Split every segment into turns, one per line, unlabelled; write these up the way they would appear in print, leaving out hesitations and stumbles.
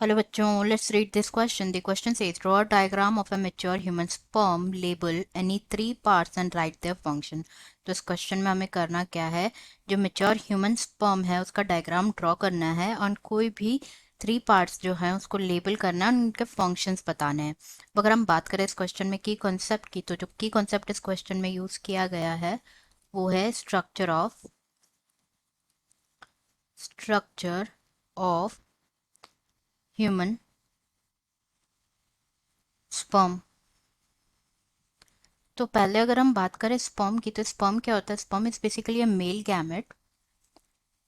Hello बच्चों, let's read this question. The question says, draw a diagram of a mature human sperm, label any three parts and write their function. तो इस question में हमें करना क्या है, जो मेच्योर ह्यूमन स्पर्म है उसका डायग्राम ड्रॉ करना है और कोई भी थ्री पार्ट्स जो हैं उसको लेबल करना है और उनके फंक्शंस बताने हैं। अगर हम बात करें इस क्वेश्चन में की कॉन्सेप्ट की, तो जो की कॉन्सेप्ट इस क्वेश्चन में यूज किया गया है वो है स्ट्रक्चर ऑफ ह्यूमन स्पर्म। तो पहले अगर हम बात करें स्पर्म की, तो स्पर्म क्या होता है? Sperm is basically a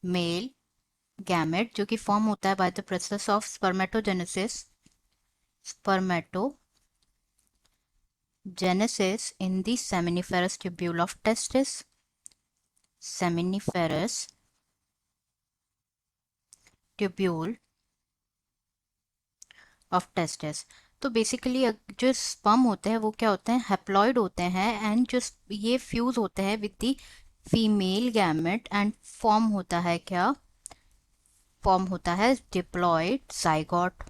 male gamete जो कि फॉर्म होता है by the process of spermatogenesis in the seminiferous tubule of testis. Seminiferous tubule of testis. तो बेसिकली जो स्पर्म होते हैं वो क्या होते हैं? हैप्लॉइड होते हैं एंड जो ये फ्यूज होते हैं with the female gamete and form होता है डिप्लॉयड जाइगोट।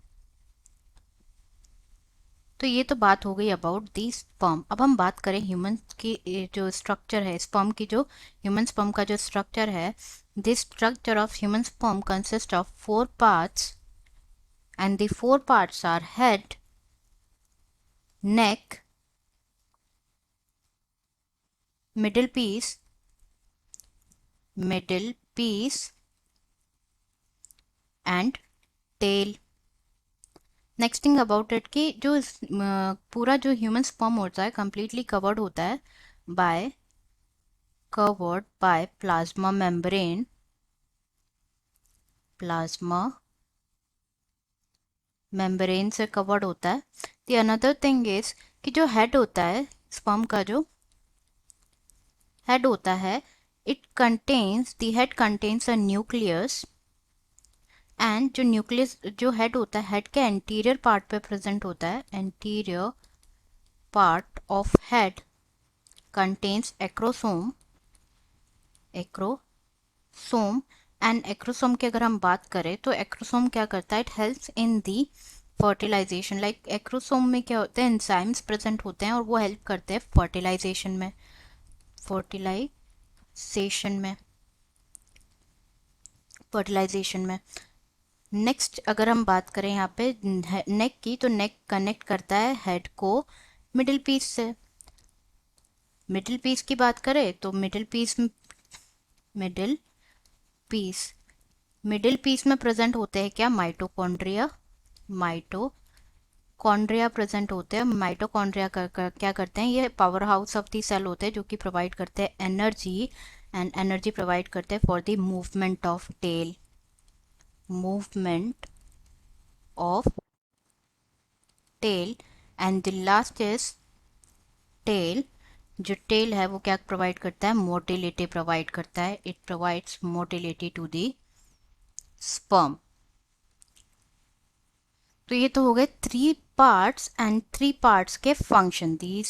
तो ये तो बात हो गई अबाउट दी स्पर्म। अब हम बात करें ह्यूमन की जो स्ट्रक्चर है स्पर्म की, जो ह्यूमन स्पर्म का जो स्ट्रक्चर है, this structure of human sperm consist of four parts and the four parts are head, neck, middle piece and tail. Next thing about it कि जो पूरा जो ह्यूमन स्पर्म होता है completely covered by plasma membrane से covered होता है। The another thing is कि जो हेड होता है स्पर्म का, जो हेड होता है, the head contains a nucleus and जो न्यूक्लियस जो हेड होता है, हेड के एंटीरियर पार्ट पे प्रेजेंट होता है। Anterior part of head contains acrosome and acrosome की अगर हम बात करें तो एक्रोसोम क्या करता है? It helps in the fertilization. Like acrosome में क्या होते हैं? एंजाइम्स प्रेजेंट होते हैं और वो हेल्प करते हैं फर्टिलाइजेशन में फर्टिलाइजेशन में। नेक्स्ट अगर हम बात करें यहाँ पे नेक की, तो नेक कनेक्ट करता है हेड को मिडिल पीस से। मिडिल पीस की बात करें तो मिडिल पीस मिडिल पीस में प्रेजेंट होते हैं क्या? माइटोकॉन्ड्रिया प्रेजेंट होते हैं। माइटोकॉन्ड्रिया क्या करते हैं? ये power house of the cell होते हैं जो कि प्रोवाइड करते हैं एनर्जी प्रोवाइड करते हैं for the movement of tail and the last is tail. जो टेल है वो क्या प्रोवाइड करता है? मोटिलिटी प्रोवाइड करता है। It provides motility to the sperm. तो ये तो हो गए थ्री पार्ट्स के function. These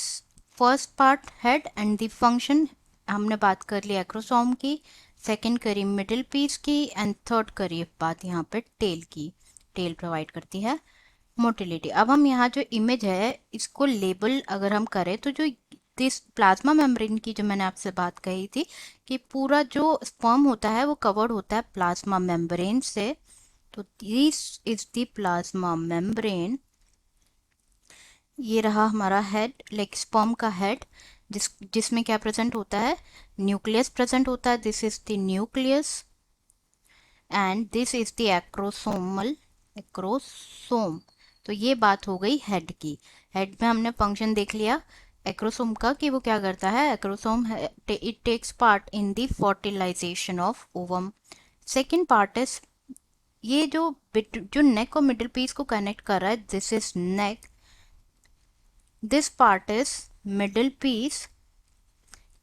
first part head and the function हमने बात कर ली एक्रोसोम की, सेकंड करी मिडिल पीस की एंड थर्ड करी बात यहाँ पे टेल की। टेल प्रोवाइड करती है मोटिलिटी। अब हम यहाँ जो इमेज है इसको लेबल अगर हम करें तो जो दिस प्लाज्मा मेम्ब्रेन की जो मैंने आपसे बात कही थी कि पूरा जो स्पर्म होता है वो कवर्ड होता है प्लाज्मा मेम्ब्रेन से। तो this is the plasma membrane. ये रहा हमारा हेड, लाइक स्पर्म का हेड, जिसमें क्या प्रेजेंट होता है? न्यूक्लियस प्रेजेंट होता है। This is the nucleus and this is the acrosome. तो ये बात हो गई हेड की। हेड में हमने फंक्शन देख लिया एक्रोसोम का कि वो क्या करता है। Acrosome it takes part in the fertilization of ovum. Second part is ये जो नेक और मिडिल पीस को कनेक्ट कर रहा है, this is neck. This part is middle piece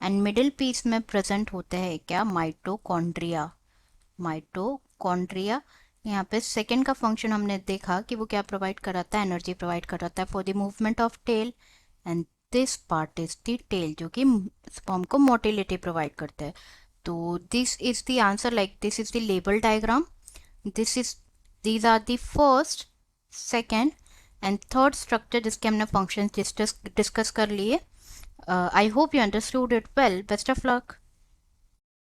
and middle piece में प्रेजेंट होते हैं क्या? माइटोकॉन्ड्रिया। यहाँ पे सेकेंड का फंक्शन हमने देखा कि वो क्या प्रोवाइड कराता है? एनर्जी प्रोवाइड कराता है for the movement of tail and this part is the tail जो कि स्पर्म को मोटिलिटी प्रोवाइड करता है। तो this is the answer, like this is the label diagram. This is these are the first second and third structure जिसके हमने function discuss कर लिए. I hope you understood it well. Best of luck.